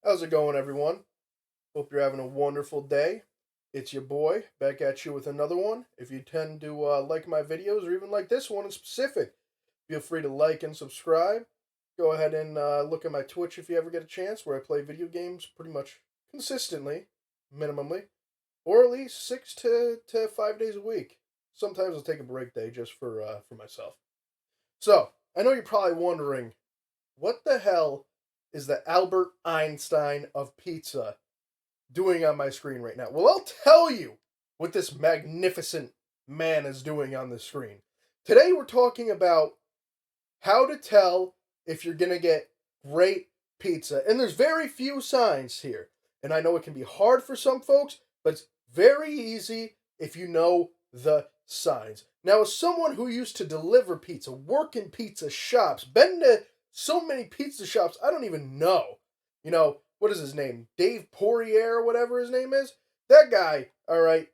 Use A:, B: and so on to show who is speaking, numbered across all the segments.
A: How's it going, everyone? Hope you're having a wonderful day. It's your boy back at you with another one. If you tend to like my videos or even like this one in specific, feel free to like and subscribe. Go ahead and look at my Twitch if you ever get a chance, where I play video games pretty much consistently, minimally, or at least 6 to 5 days a week. Sometimes I'll take a break day just for myself. So I know you're probably wondering, what the hell is the Albert Einstein of pizza doing on my screen right now? Well, I'll tell you what this magnificent man is doing on the screen. Today, we're talking about how to tell if you're going to get great pizza. And there's very few signs here. And I know it can be hard for some folks, but it's very easy if you know the signs. Now, as someone who used to deliver pizza, work in pizza shops, been to so many pizza shops, I don't even know. What is his name? Dave Poirier or whatever his name is? That guy, all right,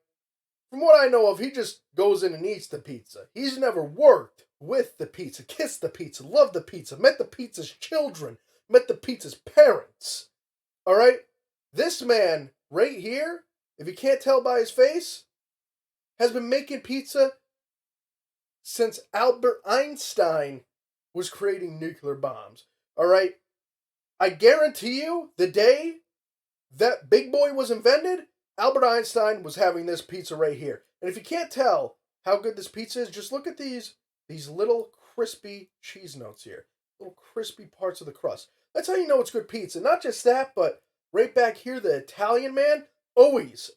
A: from what I know of, he just goes in and eats the pizza. He's never worked with the pizza, kissed the pizza, loved the pizza, met the pizza's children, met the pizza's parents. All right? This man right here, if you can't tell by his face, has been making pizza since Albert Einstein was creating nuclear bombs. All right? I guarantee you, the day that Big Boy was invented, Albert Einstein was having this pizza right here. And if you can't tell how good this pizza is, just look at these little crispy cheese notes here. Little crispy parts of the crust. That's how you know it's good pizza. Not just that, but right back here, the Italian man, always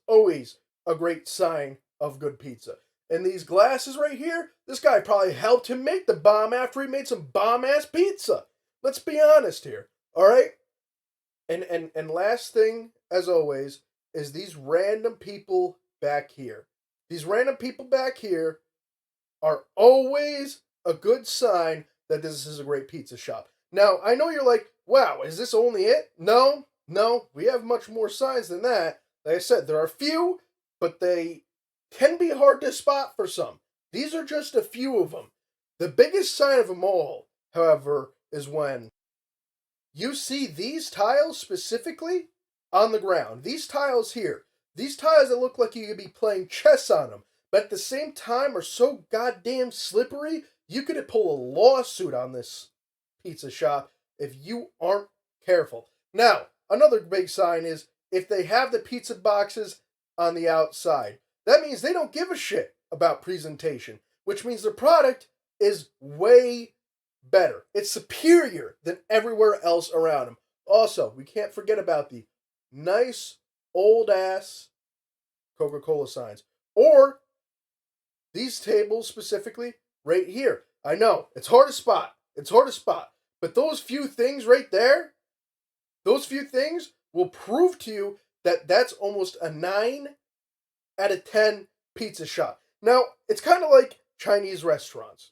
A: a great sign of good pizza. And these glasses right here, this guy probably helped him make the bomb after he made some bomb-ass pizza. Let's be honest here, all right? And last thing, as always, is these random people back here. These random people back here are always a good sign that this is a great pizza shop. Now, I know you're like, wow, is this only it? No, we have much more signs than that. Like I said, there are few, but they can be hard to spot for some. These are just a few of them. The biggest sign of them all, however, is when you see these tiles specifically on the ground. These tiles here. These tiles that look like you could be playing chess on them, but at the same time are so goddamn slippery, you could pull a lawsuit on this pizza shop if you aren't careful. Now, another big sign is if they have the pizza boxes on the outside. That means they don't give a shit about presentation, which means their product is way better. It's superior than everywhere else around them. Also, we can't forget about the nice old ass Coca-Cola signs. Or these tables specifically right here. I know, it's hard to spot. But those few things right there, those few things will prove to you that that's almost a 9 out of 10 pizza shop. Now, it's kind of like Chinese restaurants.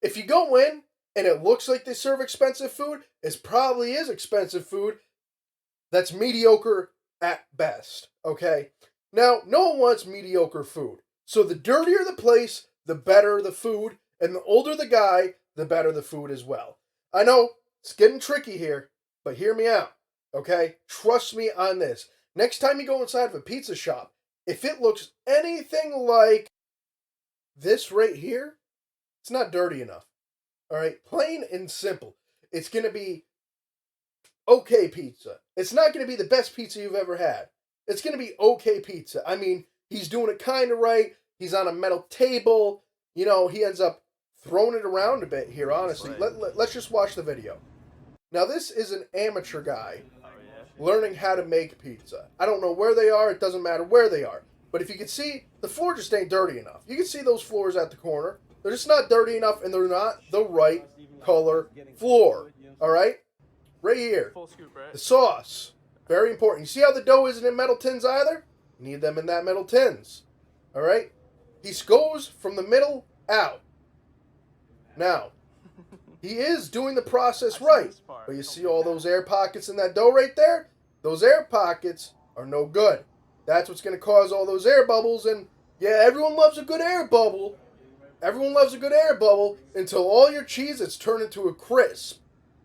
A: If you go in and it looks like they serve expensive food, it probably is expensive food that's mediocre at best, okay? Now, no one wants mediocre food. So the dirtier the place, the better the food, and the older the guy, the better the food as well. I know, it's getting tricky here, but hear me out, okay? Trust me on this. Next time you go inside of a pizza shop, if it looks anything like this right here, it's not dirty enough. All right, plain and simple. It's going to be okay pizza. It's not going to be the best pizza you've ever had. It's going to be okay pizza. I mean, he's doing it kind of right. He's on a metal table. He ends up throwing it around a bit here, honestly. Let's just watch the video. Now, this is an amateur guy learning how to make pizza. I don't know where they are. It doesn't matter where they are. But if you can see, the floor just ain't dirty enough. You can see those floors at the corner. They're just not dirty enough, and they're not the right color floor. All right? Right here. The sauce. Very important. You see how the dough isn't in metal tins either? You need them in that metal tins. All right? He goes from the middle out. Now, he is doing the process right. But you see all those air pockets in that dough right there? Those air pockets are no good. That's what's going to cause all those air bubbles. And yeah, everyone loves a good air bubble. Everyone loves a good air bubble until all your cheese is turned into a crisp.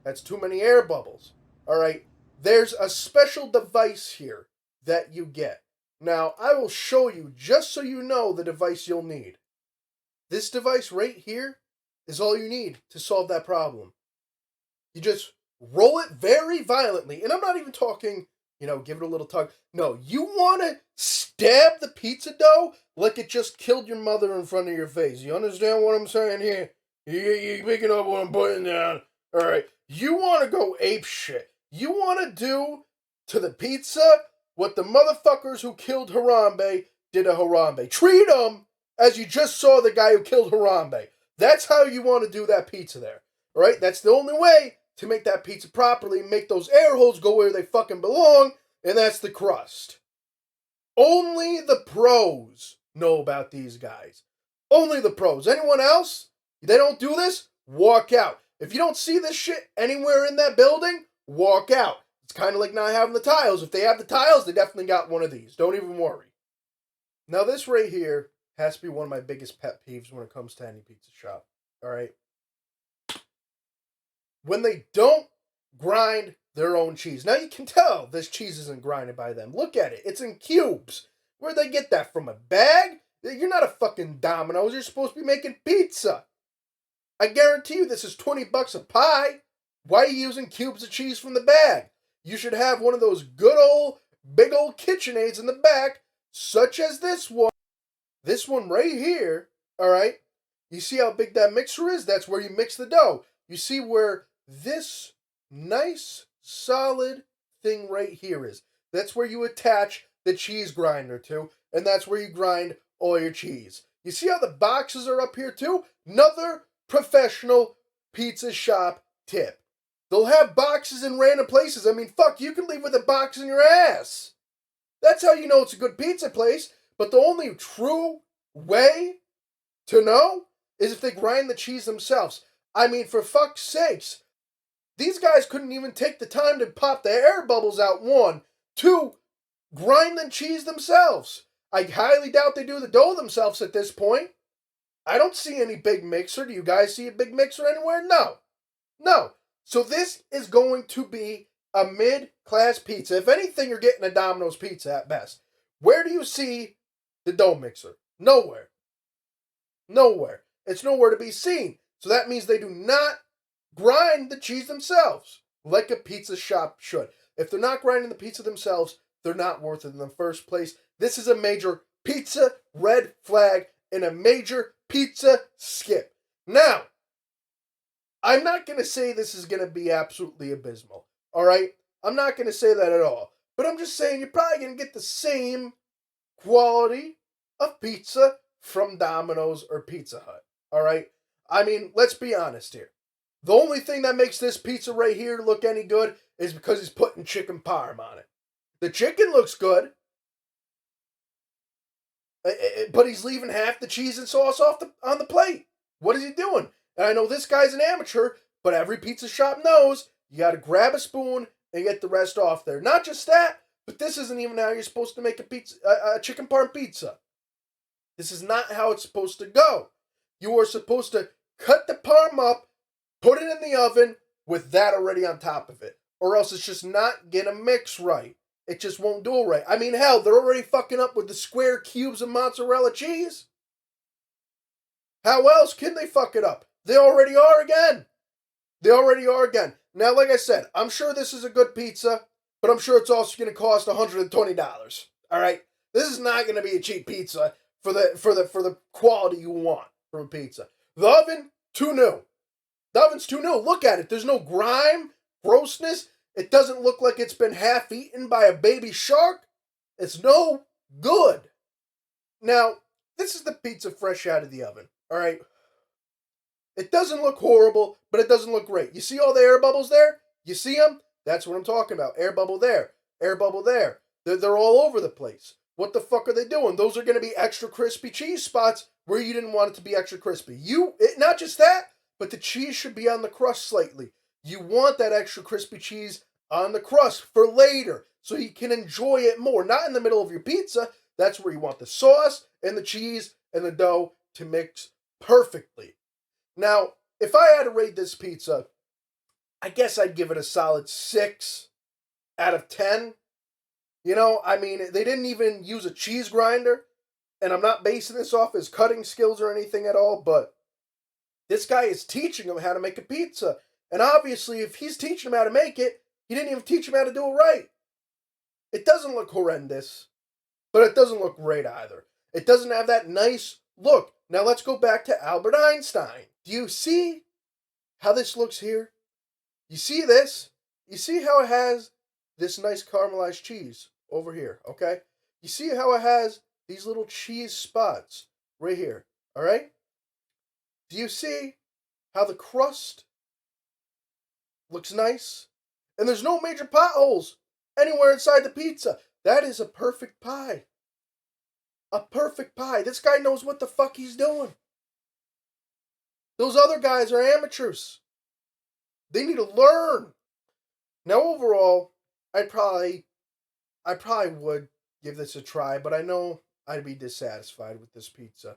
A: That's too many air bubbles. All right. there's a special device here that you get. Now, I will show you just so you know the device you'll need. This device right here is all you need to solve that problem. You just roll it very violently. And I'm not even talking, give it a little tug. No, you want to stab the pizza dough like it just killed your mother in front of your face. You understand what I'm saying here? You picking up what I'm putting down. All right. You want to go ape shit. You want to do to the pizza what the motherfuckers who killed Harambe did to Harambe. Treat them as you just saw the guy who killed Harambe. That's how you want to do that pizza there. All right? That's the only way to make that pizza properly, make those air holes go where they fucking belong, and that's the crust. Only the pros know about these guys. Only the pros. Anyone else? They don't do this? Walk out. If you don't see this shit anywhere in that building, walk out. It's kind of like not having the tiles. If they have the tiles, they definitely got one of these. Don't even worry. Now, this right here has to be one of my biggest pet peeves when it comes to any pizza shop. All right? When they don't grind their own cheese. Now, you can tell this cheese isn't grinded by them. Look at it. It's in cubes. Where'd they get that from? A bag? You're not a fucking Domino's. You're supposed to be making pizza. I guarantee you this is $20 a pie. Why are you using cubes of cheese from the bag? You should have one of those good old, big old KitchenAids in the back, such as this one. This one right here, all right? You see how big that mixer is? That's where you mix the dough. You see where this nice, solid thing right here is. That's where you attach the cheese grinder to, and that's where you grind all your cheese. You see how the boxes are up here too? Another professional pizza shop tip. They'll have boxes in random places. I mean, fuck, you can leave with a box in your ass. That's how you know it's a good pizza place. But the only true way to know is if they grind the cheese themselves. I mean, for fuck's sakes, these guys couldn't even take the time to pop the air bubbles out, 1, 2, grind the cheese themselves. I highly doubt they do the dough themselves at this point. I don't see any big mixer. Do you guys see a big mixer anywhere? No. No. So this is going to be a mid-class pizza. If anything, you're getting a Domino's pizza at best. Where do you see the dough mixer? Nowhere. Nowhere. It's nowhere to be seen. So that means they do not grind the cheese themselves like a pizza shop should. If they're not grinding the pizza themselves, they're not worth it in the first place. This is a major pizza red flag and a major pizza skip. Now, I'm not going to say this is going to be absolutely abysmal, all right? I'm not going to say that at all. But I'm just saying you're probably going to get the same quality of pizza from Domino's or Pizza Hut, all right? I mean, let's be honest here. The only thing that makes this pizza right here look any good is because he's putting chicken parm on it. The chicken looks good, but he's leaving half the cheese and sauce on the plate. What is he doing? And I know this guy's an amateur, but every pizza shop knows you got to grab a spoon and get the rest off there. Not just that, but this isn't even how you're supposed to make a chicken parm pizza. This is not how it's supposed to go. You are supposed to cut the parm up, put it in the oven with that already on top of it, or else it's just not gonna mix right. It just won't do it right. I mean, hell, they're already fucking up with the square cubes of mozzarella cheese. How else can they fuck it up? They already are again. They already are again. Now, like I said, I'm sure this is a good pizza, but I'm sure it's also going to cost $120. All right, this is not going to be a cheap pizza for the quality you want from a pizza. The oven, too new. The oven's too new. Look at it. There's no grime, grossness. It doesn't look like it's been half eaten by a baby shark. It's no good. Now, this is the pizza fresh out of the oven. All right. It doesn't look horrible, but it doesn't look great. You see all the air bubbles there? You see them? That's what I'm talking about. Air bubble there. Air bubble there. They're all over the place. What the fuck are they doing? Those are going to be extra crispy cheese spots where you didn't want it to be extra crispy. Not just that, but the cheese should be on the crust slightly. You want that extra crispy cheese on the crust for later so you can enjoy it more. Not in the middle of your pizza. That's where you want the sauce and the cheese and the dough to mix perfectly. Now, if I had to rate this pizza, I guess I'd give it a solid 6 out of 10. You know, I mean, they didn't even use a cheese grinder, and I'm not basing this off his cutting skills or anything at all, but this guy is teaching him how to make a pizza. And obviously, if he's teaching him how to make it, he didn't even teach him how to do it right. It doesn't look horrendous, but it doesn't look great either. It doesn't have that nice look. Now let's go back to Albert Einstein. Do you see how this looks here? You see this? You see how it has this nice caramelized cheese over here, okay? You see how it has these little cheese spots right here, all right? Do you see how the crust looks nice? And there's no major potholes anywhere inside the pizza. That is a perfect pie. A perfect pie. This guy knows what the fuck he's doing. Those other guys are amateurs. They need to learn. Now, overall, I probably would give this a try, but I know I'd be dissatisfied with this pizza.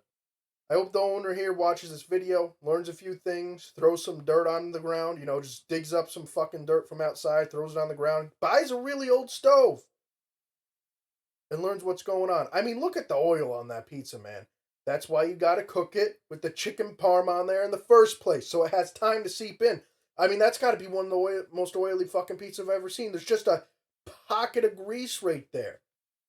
A: I hope the owner here watches this video, learns a few things, throws some dirt on the ground, you know, just digs up some fucking dirt from outside, throws it on the ground, buys a really old stove, and learns what's going on. I mean, look at the oil on that pizza, man. That's why you gotta cook it with the chicken parm on there in the first place, so it has time to seep in. I mean, that's gotta be one of the most oily fucking pizza I've ever seen. There's just a pocket of grease right there.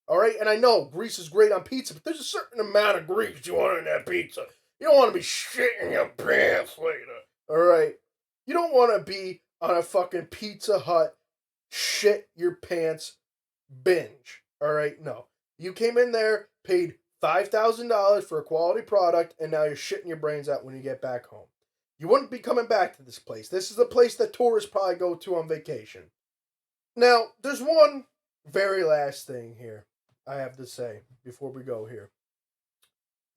A: All right, and I know grease is great on pizza, but there's a certain amount of grease you want in that pizza. You don't want to be shitting your pants later. All right, you don't want to be on a fucking Pizza Hut shit your pants binge. All right, no, you came in there, paid $5,000 for a quality product, and now you're shitting your brains out when you get back home. You wouldn't be coming back to this place. This is a place that tourists probably go to on vacation. Now, there's one very last thing here I have to say before we go here.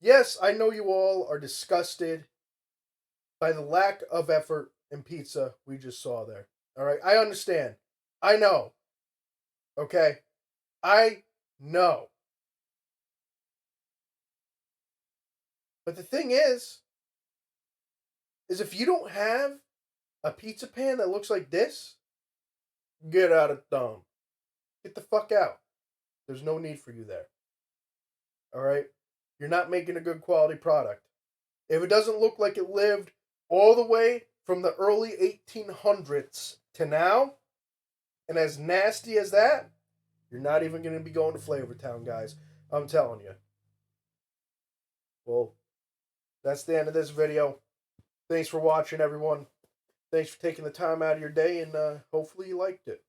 A: Yes, I know you all are disgusted by the lack of effort in pizza we just saw there. All right, I understand. I know. Okay? I know. But the thing is if you don't have a pizza pan that looks like this, get out of town. Get the fuck out. There's no need for you there. All right? You're not making a good quality product. If it doesn't look like it lived all the way from the early 1800s to now, and as nasty as that, you're not even going to be going to Flavortown, guys. I'm telling you. Well, that's the end of this video. Thanks for watching, everyone. Thanks for taking the time out of your day, and hopefully you liked it.